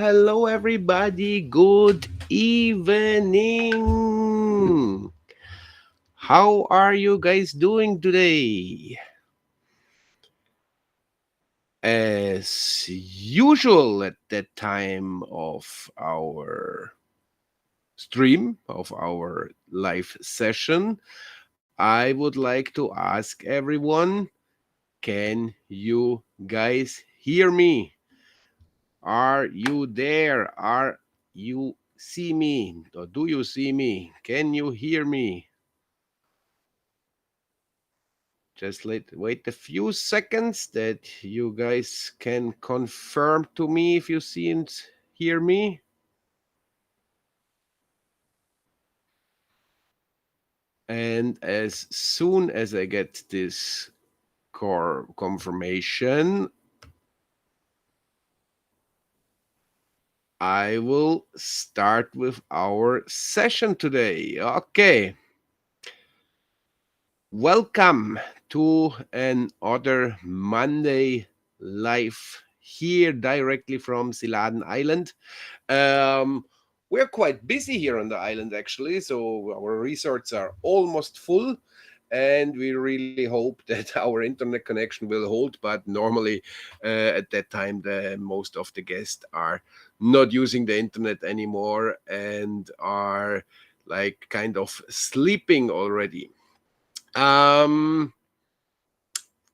Hello, everybody. Good evening. How are you guys doing today? As usual, at that time of our stream, of our live session, I would like to ask everyone, can you guys hear me? Are you there? Are you see me? Or do you see me? Can you hear me? Just wait a few seconds that you guys can confirm to me if you see and hear me. And as soon as I get this core confirmation, I will start with our session today. Okay. Welcome to another Monday live here directly from Siladen Island. We're quite busy here on the island actually, so our resorts are almost full. And we really hope that our internet connection will hold. But normally, at that time, most of the guests are not using the internet anymore and are like kind of sleeping already. Um,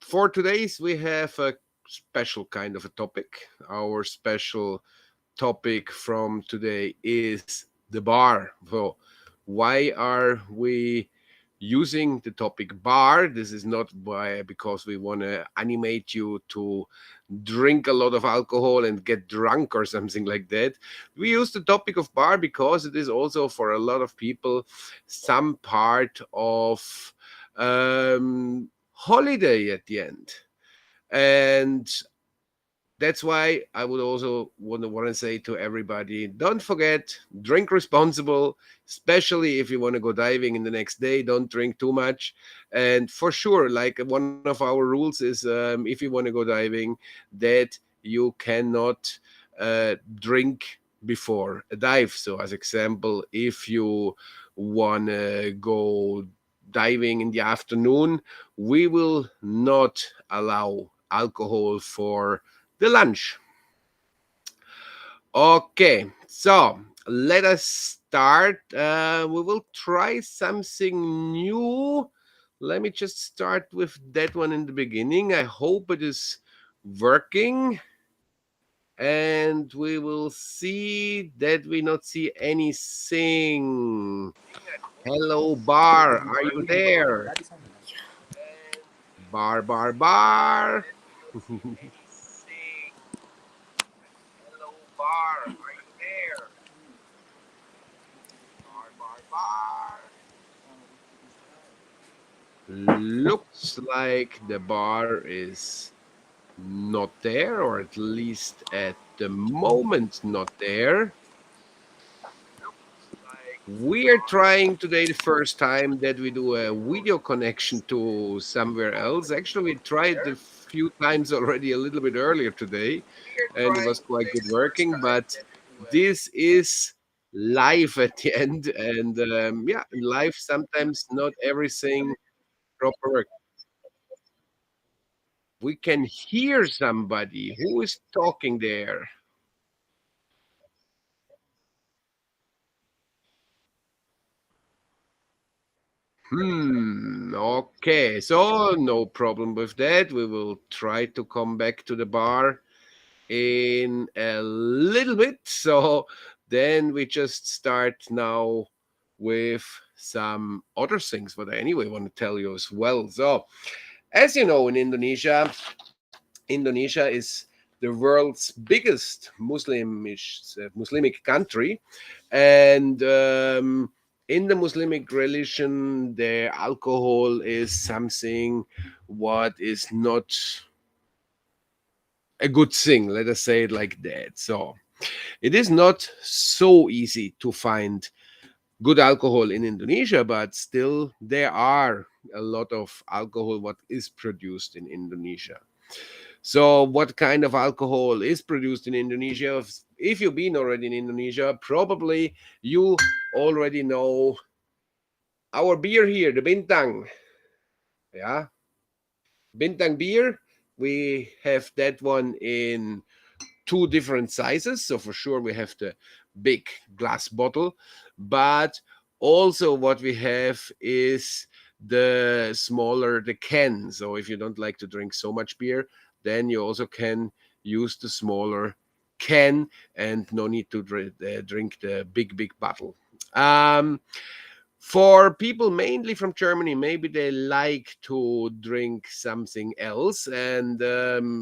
for today's, we have a special kind of a topic. Our special topic from today is the bar. So, why are we using the topic bar? This is not because we want to animate you to drink a lot of alcohol and get drunk or something like that. We use the topic of bar because it is also for a lot of people some part of holiday at the end. And That's why I would also want to say to everybody, don't forget, drink responsible, especially if you want to go diving in the next day. Don't drink too much. And for sure, like one of our rules is, if you want to go diving, that you cannot drink before a dive. So, as example, if you want to go diving in the afternoon, we will not allow alcohol for the lunch. Okay, so let us start. We will try something new. Let me just start with that one in the beginning. I hope it is working. And we will see that we not see anything. Hello, bar. Are you there? Bar, bar, bar. Hello, bar. Are you there? Bar, bar, bar. Looks like the bar is not there, or at least at the moment not there. We're trying today the first time that we do a video connection to somewhere else. Actually, we tried a few times already a little bit earlier today, and it was quite good working. But this is live at the end, and yeah, in live sometimes not everything proper work. We can hear somebody who is talking there. Okay, so no problem with that. We will try to come back to the bar in a little bit. So then we just start now with some other things, what I anyway want to tell you as well. So, as you know, in Indonesia, Indonesia is the world's biggest Muslimic country, and in the Muslimic religion, the alcohol is something what is not a good thing. Let us say it like that. So it is not so easy to find good alcohol in Indonesia, but still there are a lot of alcohol what is produced in Indonesia. So, what kind of alcohol is produced in Indonesia? If you've been already in Indonesia, probably you already know our beer here, the Bintang. Yeah, Bintang beer. We have that one in two different sizes. So, for sure, we have the big glass bottle, but also what we have is the smaller the can. So, if you don't like to drink so much beer, then you also can use the smaller can and no need to drink the big bottle. For people mainly from Germany, maybe they like to drink something else, and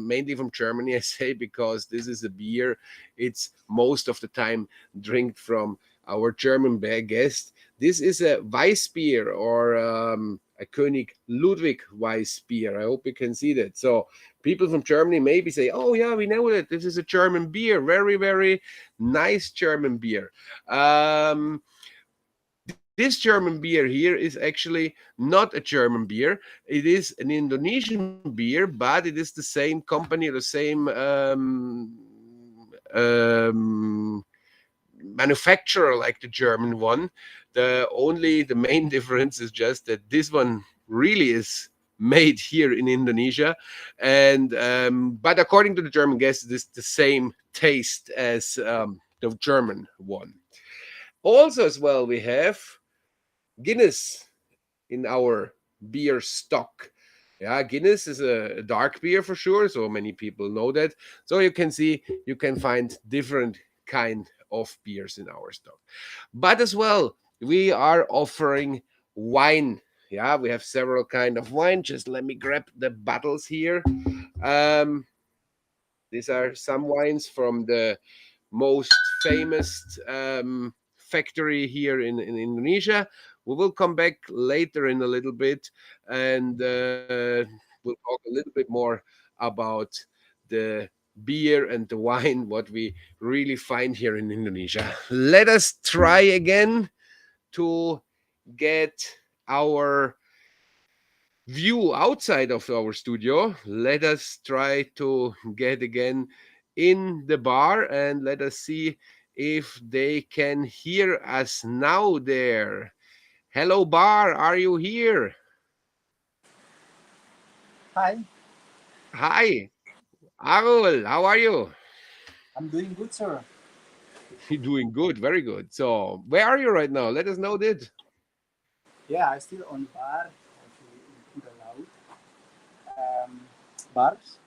mainly from Germany, I say, because this is a beer. It's most of the time drinked from our German guest. This is a Weissbier, or a König Ludwig Weissbier. I hope you can see that. So people from Germany maybe say, "Oh yeah, we know that this is a German beer, very nice German beer." This German beer here is actually not a German beer. It is an Indonesian beer, but it is the same company, the same manufacturer like the German one. The main difference is just that this one really is made here in Indonesia, and but according to the German guests, it is the same taste as the German one. Also, as well, we have Guinness in our beer stock. Yeah, Guinness is a dark beer for sure, so many people know that. So you can see you can find different kind of beers in our stock. But as well, we are offering wine. Yeah, we have several kind of wine. Just let me grab the bottles here. Um, these are some wines from the most famous factory here in Indonesia. We will come back later in a little bit, and we'll talk a little bit more about the beer and the wine, what we really find here in Indonesia. Let us try again to get our view outside of our studio. Let us try to get again in the bar and let us see if they can hear us now there. Hello, bar, are you here? Hi, Hi, Arul, how are you? I'm doing good, sir. You're doing good, very good. So, where are you right now? Let us know that. Yeah, I still on bar, actually in the loud bars.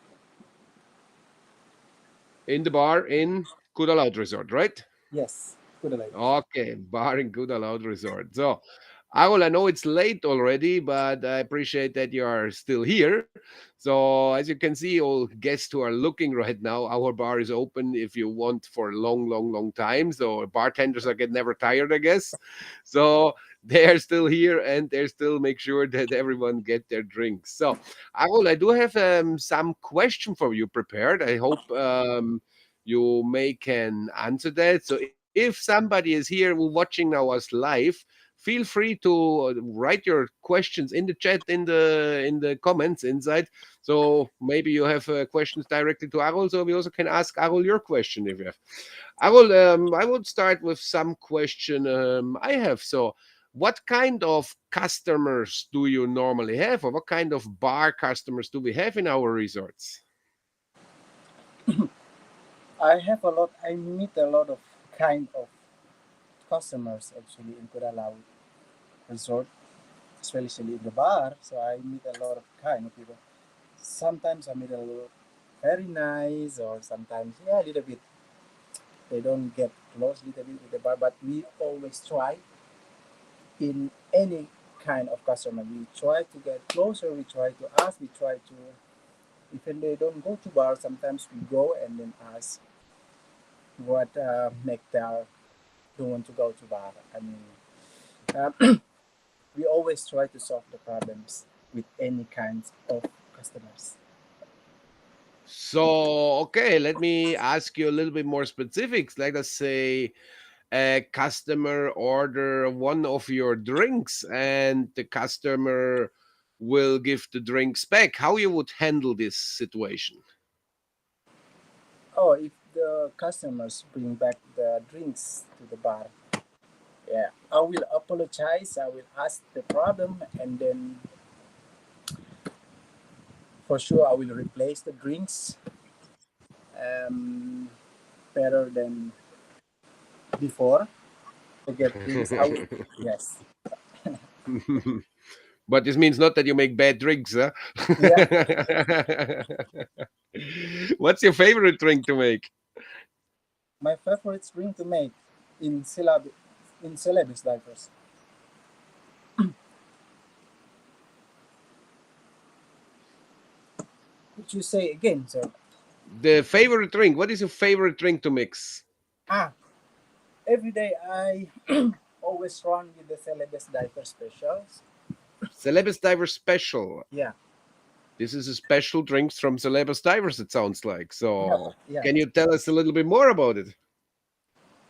In the bar in Kudalaut Resort, right? Yes, good light. Okay, bar in Kudalaut Resort. So, Arul, I know it's late already, but I appreciate that you are still here. So, as you can see, all guests who are looking right now, our bar is open if you want for a long, long, long time. So, bartenders are get never tired, I guess. So, they are still here and they still make sure that everyone get their drinks. So, Arul, I do have some question for you prepared. I hope you may can answer that. So, if somebody is here watching now us live, feel free to write your questions in the chat in the comments inside. So maybe you have questions directly to Arul, so we also can ask Arul your question if you have. Arul, I would start with some question I have. So what kind of customers do you normally have, or what kind of bar customers do we have in our resorts? I have a lot. I meet a lot of kind of customers actually in Kudalaw Resort, especially in the bar. So I meet a lot of kind of people. Sometimes I meet a little very nice, or sometimes yeah, a little bit. They don't get close a little bit with the bar, but we always try in any kind of customer. We try to get closer. We try to ask. We try to even they don't go to bar, sometimes we go and then ask what make them don't want to go to bar. I mean, we always try to solve the problems with any kinds of customers. So, okay, let me ask you a little bit more specifics. Let us say a customer order one of your drinks and the customer will give the drinks back. How you would handle this situation? Oh, if the customers bring back the drinks to the bar, yeah, I will apologize. I will ask the problem, and then for sure I will replace the drinks um, better than before. To get drinks, I will yes, But this means not that you make bad drinks, huh? yeah. What's your favorite drink to make? My favorite drink to make in Celebes Divers. Could you say again, sir? The favorite drink. What is your favorite drink to mix? Ah, every day I always run with the Celebes Diver specials. Celebes Divers Special. Yeah, This is a special drinks from Celebes Divers, it sounds like. yeah, So, yeah. can you tell us a little bit more about it?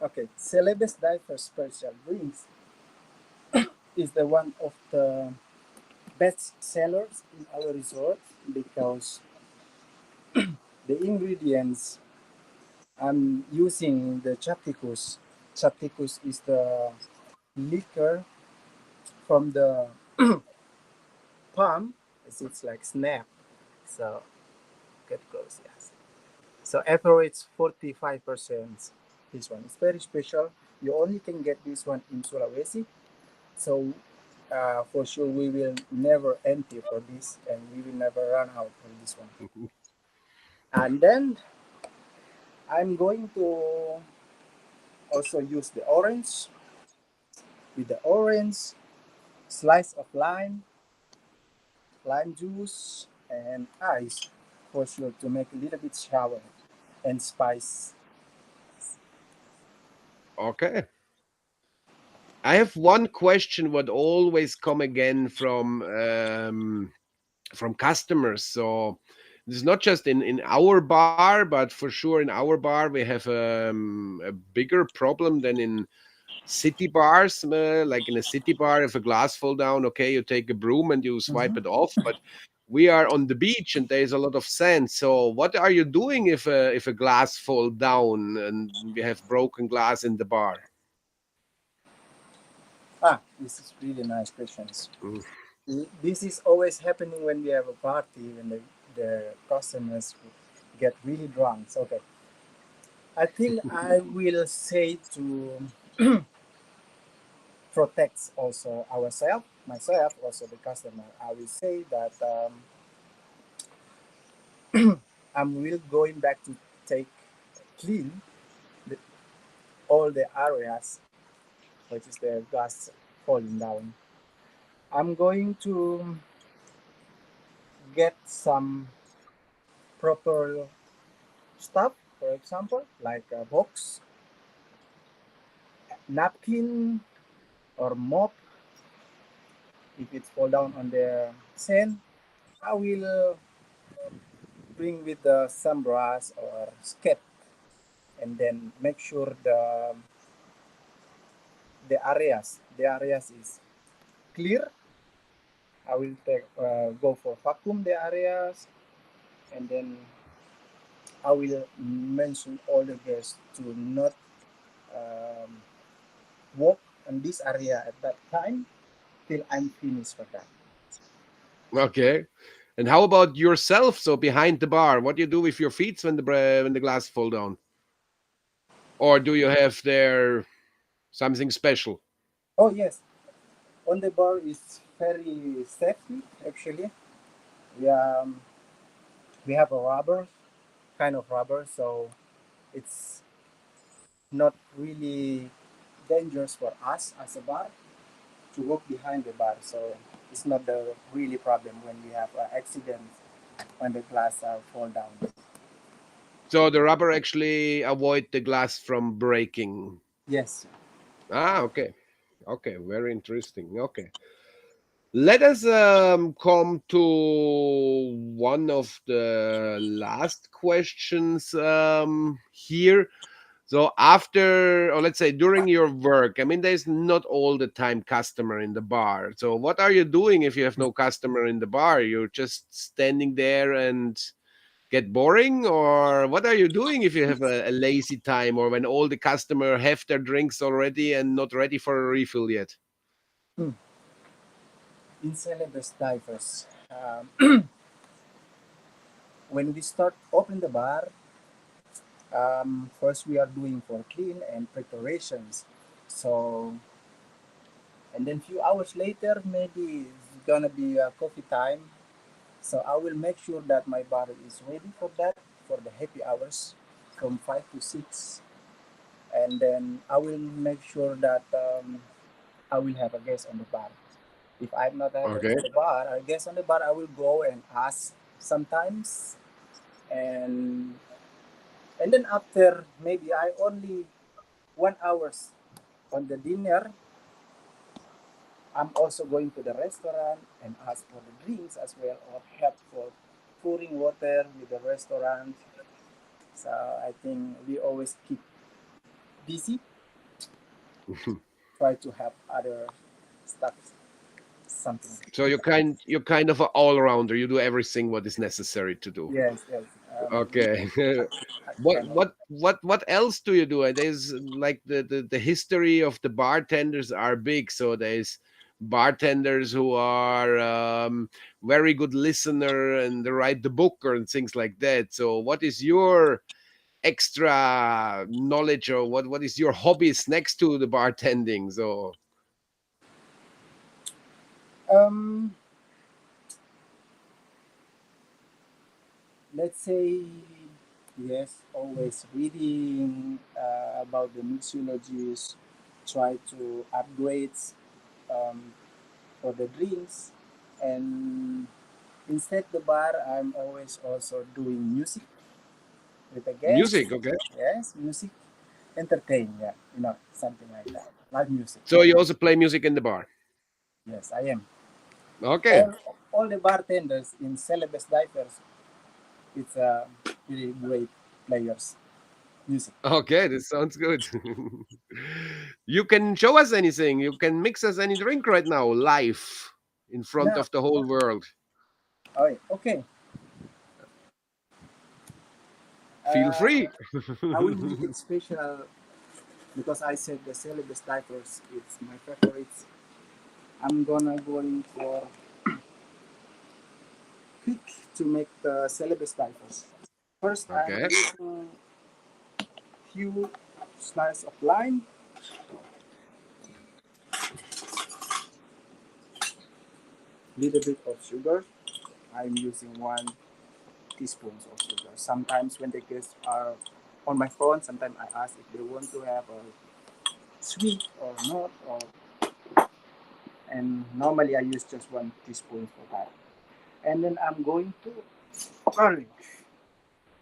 Okay, Celebes Diver special drinks is the one of the best sellers in our resort because the ingredients I'm using the chapticus. Chapticus is the liquor from the palm. It's like snap. So get close, yes. So average 45%. This one is very special. You only can get this one in Sulawesi. So for sure we will never empty for this and we will never run out for this one. And then I'm going to also use the orange with the orange, slice of lime juice and ice for sure to make a little bit sour and spice. Okay. I have one question what always come again from customers. So This is not just in our bar, but for sure in our bar we have a bigger problem than in city bars. Like in a city bar, if a glass fall down, okay, you take a broom and you swipe Mhm. it off. But we are on the beach and there's a lot of sand. So what are you doing if a glass fall down and we have broken glass in the bar? This is really nice questions. Mm. This is always happening when we have a party, when the customers get really drunk. So, okay, I think I will say to protect also ourselves, myself, also the customer. I will say that I'm will going back to take clean the, all the areas which is the glass falling down. I'm going to get some proper stuff, for example, like a box, napkin, or mop. If it fall down on the sand, I will bring with some brush or skate, and then make sure the areas is clear. I will go for vacuum the areas, and then I will mention all the guests to not um, walk in this area at that time till I'm finished for that. Okay. And how about yourself? So behind the bar, what do you do with your feet when the glass fall down? Or do you have there something special? Oh yes, on the bar is very safety actually. We we have a rubber kind of rubber, so it's not really dangerous for us as a bar to walk behind the bar. So it's not the really problem when we have an accident when the glass fall down. So the rubber actually avoid the glass from breaking. Yes. Ah, okay. Okay, very interesting. Okay. Let us come to one of the last questions here. So after, or let's say during your work, I mean, there's not all the time customer in the bar. So what are you doing if you have no customer in the bar? You're just standing there and get boring, or what are you doing if you have a lazy time, or when all the customer have their drinks already and not ready for a refill yet? Hmm. In Celebes Divers, when we start open the bar, first we are doing for clean and preparations. So, and then few hours later, maybe it's gonna be a coffee time. So I will make sure that my bar is ready for that, for the happy hours from 5 to 6. And then I will make sure that I will have a guest on the bar. If I'm not have Okay. a guest on the bar, I will go and ask sometimes, and and then after maybe I only 1 hours on the dinner, I'm also going to the restaurant and ask for the drinks as well, or help for pouring water with the restaurant. So I think we always keep busy, try to have other stuff, something. So you're kind of an all rounder. You do everything what is necessary to do. Yes, yes. Okay. I what kind of. what what else do you do? There's like the history of the bartenders are big. So there's bartenders who are very good listener and they write the book or and things like that. So what is your extra knowledge, or what is your hobbies next to the bartending? So Um, let's say yes, always reading about the mixologies, try to upgrade um, for the drinks, and instead the bar, I'm always also doing music with the guests. music, okay. Yes, music, entertain, yeah, something like that. Live music. So you also play music in the bar. Yes, I am. Okay. All, all the bartenders in Celebes Divers, It's really great players music. Okay, this sounds good. You can show us anything. You can mix us any drink right now, live in front Now, of the whole world. oh, okay. Feel Uh, free. I will make it special because I said the Celebes Divers it's my favorite. I'm gonna going for quick to make the Celebes Divers. First, I'm Okay. using few slices of lime, little bit of sugar. I'm using 1 teaspoon of sugar. Sometimes when the guests are on my phone, sometimes I ask if they want to have a sweet or not, or and normally I use just 1 teaspoon for that. And then I'm going to garlic.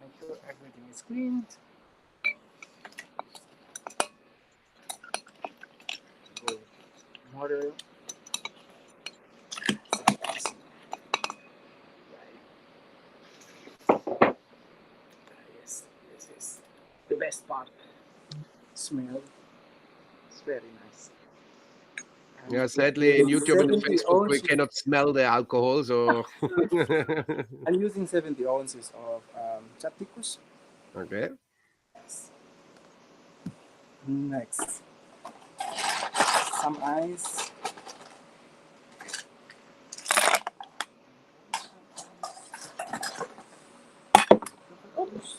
Make sure everything is cleaned. Go water. Yes, this is the best part. Smell. It's very nice. I'm Yeah, sadly, in using YouTube and 70 Facebook, we ounces. cannot smell the alcohol. So, I'm using 70 ounces of chapticus. okay. Yes. Next, some ice. Oops.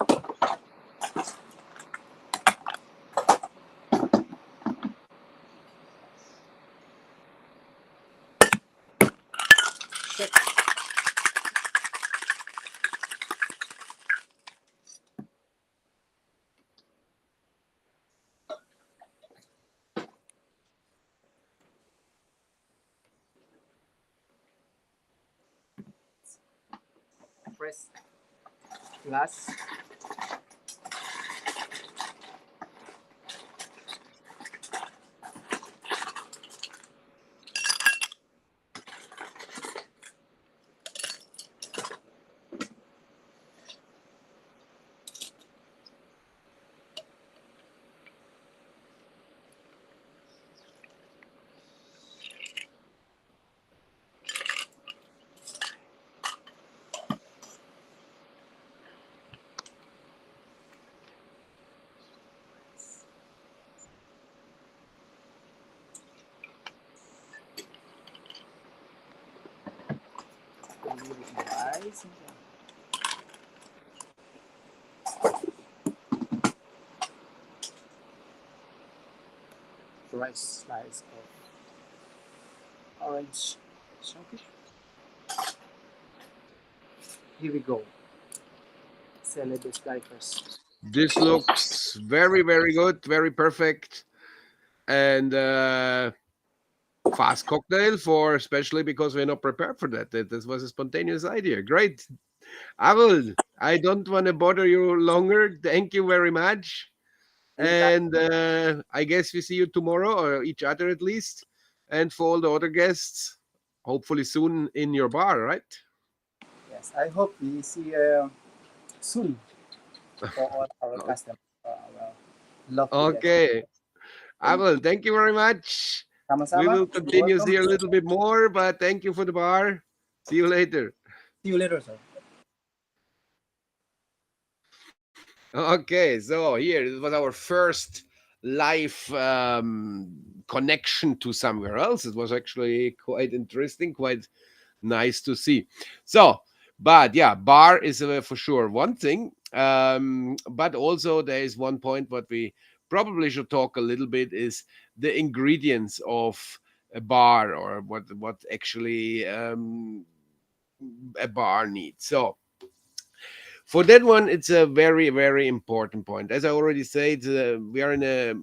Press glass. A little bit ice. Rice slice of orange chunky. Here we go. Celebes Divers. This looks very, very good, very perfect, and fast cocktail for especially because we're not prepared for that. This was a spontaneous idea. Great. I will. I don't want to bother you longer. Thank you very much. Anytime. And I guess we see you tomorrow, or each other at least. And for all the other guests, hopefully soon in your bar, right? Yes, I hope we see soon for all our customers. Well, lovely guests. Okay. I Thank will. you. Thank you very much. We Sama-sama. will You're continue welcome. here a little bit more, but thank you for the bar. See you later. See you later, sir. Okay, so here it was our first live connection to somewhere else. It was actually quite interesting, quite nice to see. So, but yeah, bar is for sure one thing. But also there is one point what we probably should talk a little bit is the ingredients of a bar, or what actually a bar needs. So for that one, it's a very, very important point. As I already said, we are in a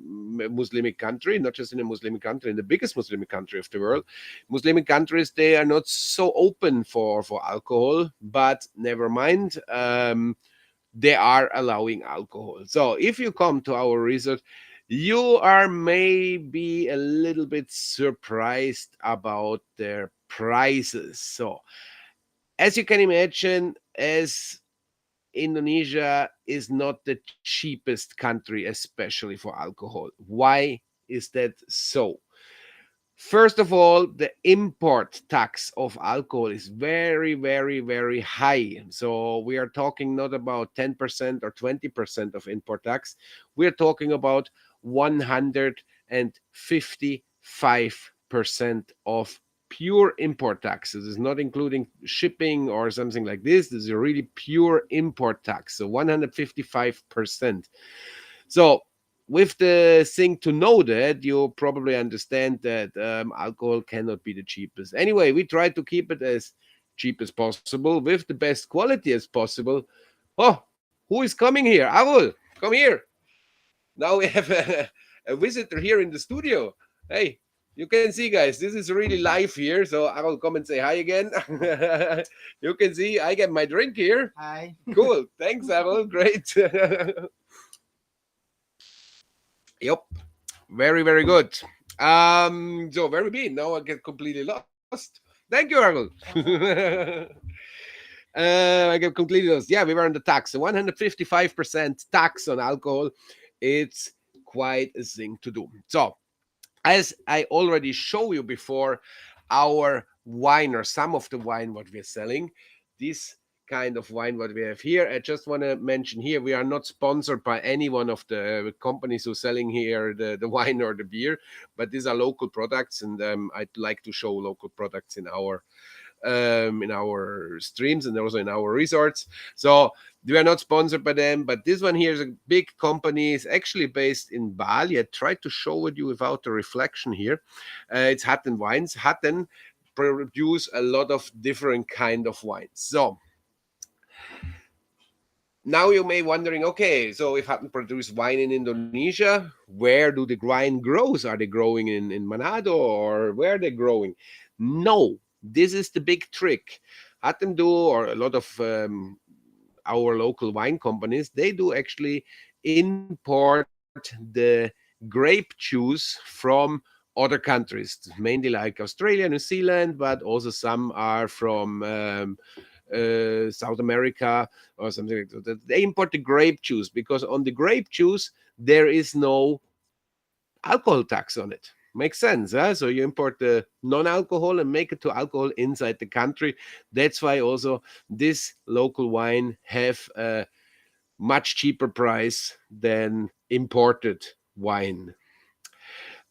Muslimic country, not just in a Muslimic country, in the biggest Muslimic country of the world. Muslimic countries, they are not so open for alcohol, but never mind. They are allowing alcohol. So if you come to our resort, you are maybe a little bit surprised about their prices. So as you can imagine, as Indonesia is not the cheapest country, especially for alcohol. Why is that so? First of all, the import tax of alcohol is very, very, very high. So we are talking not about 10% or 20% of import tax. We're talking about 155% of pure import tax. This is not including shipping or something like this. This is a really pure import tax. So 155%. So, with the thing to know that, you probably understand that alcohol cannot be the cheapest. Anyway, we try to keep it as cheap as possible with the best quality as possible. Oh, who is coming here? Avul, come here. Now we have a visitor here in the studio. Hey, you can see, guys, this is really live here. So I will come and say hi again. You can see I get my drink here. Hi. Cool. Thanks, Avul. Great. Yep. Very, very good. So very big. Now I get completely lost. Thank you, Arnold. I get completely lost. Yeah, we were on the tax. So 155% tax on alcohol. It's quite a thing to do. So, as I already show you before, our wine or some of the wine what we're selling, this kind of wine what we have here. I just want to mention here, we are not sponsored by any one of the companies who selling here the wine or the beer, but these are local products, and I'd like to show local products in our streams and also in our resorts. So we are not sponsored by them, but this one here is a big company. It's actually based in Bali. I tried to show it you without the reflection here. It's Hutton Wines. Hutton produce a lot of different kind of wines. So now you may wondering, okay, so if Hutton produce wine in Indonesia, where do the wine grows? Are they growing in Manado, or where are they growing? No, this is the big trick. Hutton do, or a lot of our local wine companies, they do actually import the grape juice from other countries, mainly like Australia, New Zealand, but also some are from South America or something like that. They import the grape juice because on the grape juice there is no alcohol tax on it. Makes sense, huh? So you import the non-alcohol and make it to alcohol inside the country. That's why also this local wine have a much cheaper price than imported wine.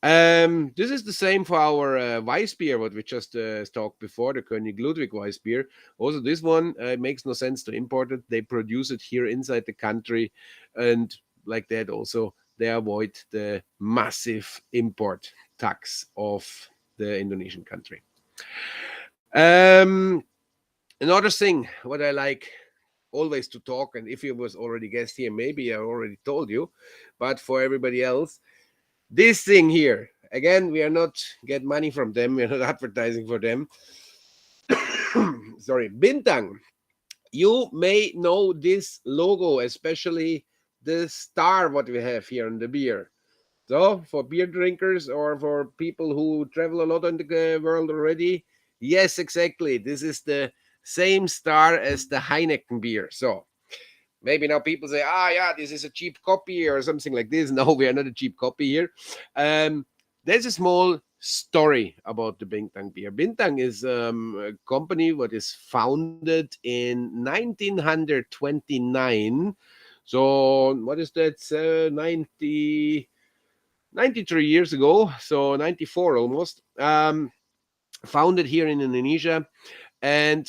This is the same for our Weiss beer, what we just talked before, the König Ludwig Weiss beer. Also, this one makes no sense to import it. They produce it here inside the country, and like that, also they avoid the massive import tax of the Indonesian country. Um, Another thing, what I like always to talk, and if you was already guest here, maybe I already told you, but for everybody else, this thing here, again, we are not get money from them. We're not advertising for them. Sorry, Bintang. You may know this logo, especially the star what we have here on the beer. So for beer drinkers or for people who travel a lot in the world already, yes, exactly. This is the same star as the Heineken beer. So maybe now people say, yeah, this is a cheap copy or something like this. No, we are not a cheap copy here. Um, there's a small story about the Bintang beer. Bintang is a company what is founded in 1929. So what is that? 93 years ago. So 94 almost. Founded here in Indonesia and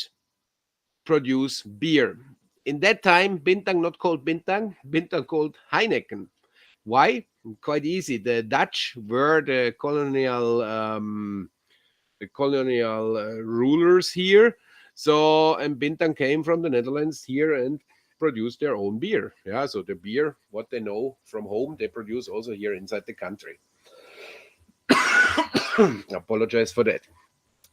produce beer. In that time, Bintang not called Bintang, Bintang called Heineken. Why? Quite easy. The Dutch were the colonial rulers here. So and Bintang came from the Netherlands here and produced their own beer. Yeah, so the beer, what they know from home, they produce also here inside the country. Apologize for that.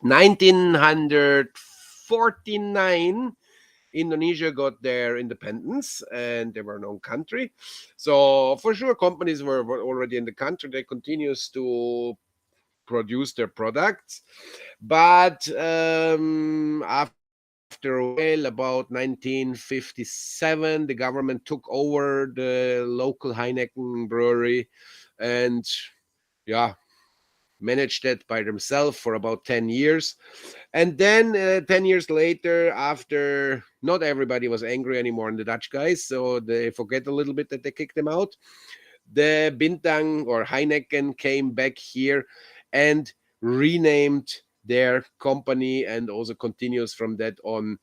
1949, Indonesia got their independence and they were an own country. So for sure, companies were already in the country. They continues to produce their products, but after after a while, about 1957, the government took over the local Heineken brewery and, yeah, managed that by themselves for about 10 years. And then 10 years later, after not everybody was angry anymore on the Dutch guys, so they forget a little bit that they kicked them out, the Bintang or Heineken came back here and renamed their company and also continues from that on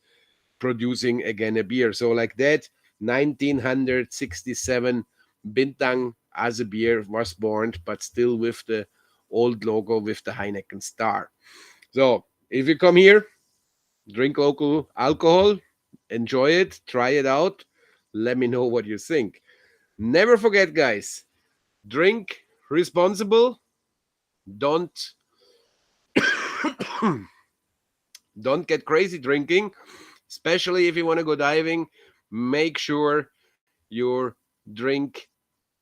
producing again a beer. So like that, 1967 Bintang as a beer was born, but still with the old logo with the Heineken star. So if you come here, drink local alcohol, enjoy it, try it out. Let me know what you think. Never forget, guys, drink responsible. Don't don't get crazy drinking, especially if you want to go diving. Make sure you drink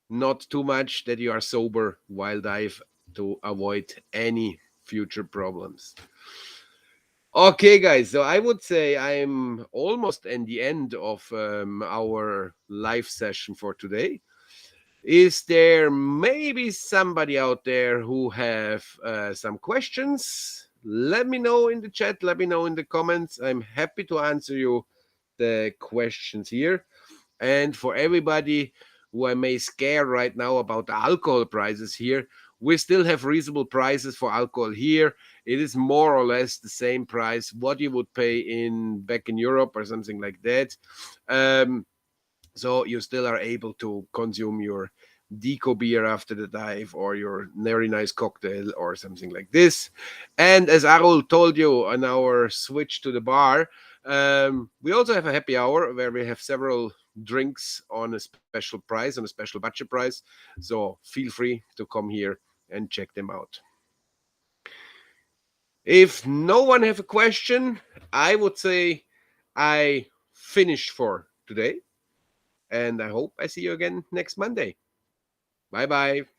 not too much that you are sober while dive to avoid any future problems. Okay, guys, so I would say I'm almost in the end of our live session for today. Is there maybe somebody out there who have some questions? Let me know in the chat. Let me know in the comments. I'm happy to answer you the questions here. And for everybody who I may scare right now about the alcohol prices here, we still have reasonable prices for alcohol here. It is more or less the same price what you would pay in back in Europe or something like that. Um, so you still are able to consume your deco beer after the dive or your very nice cocktail or something like this. And as Arul told you on our switch to the bar, we also have a happy hour where we have several drinks on a special price, on a special budget price. So feel free to come here and check them out. If no one have a question, I would say I finished for today. And I hope I see you again next Monday. Bye bye.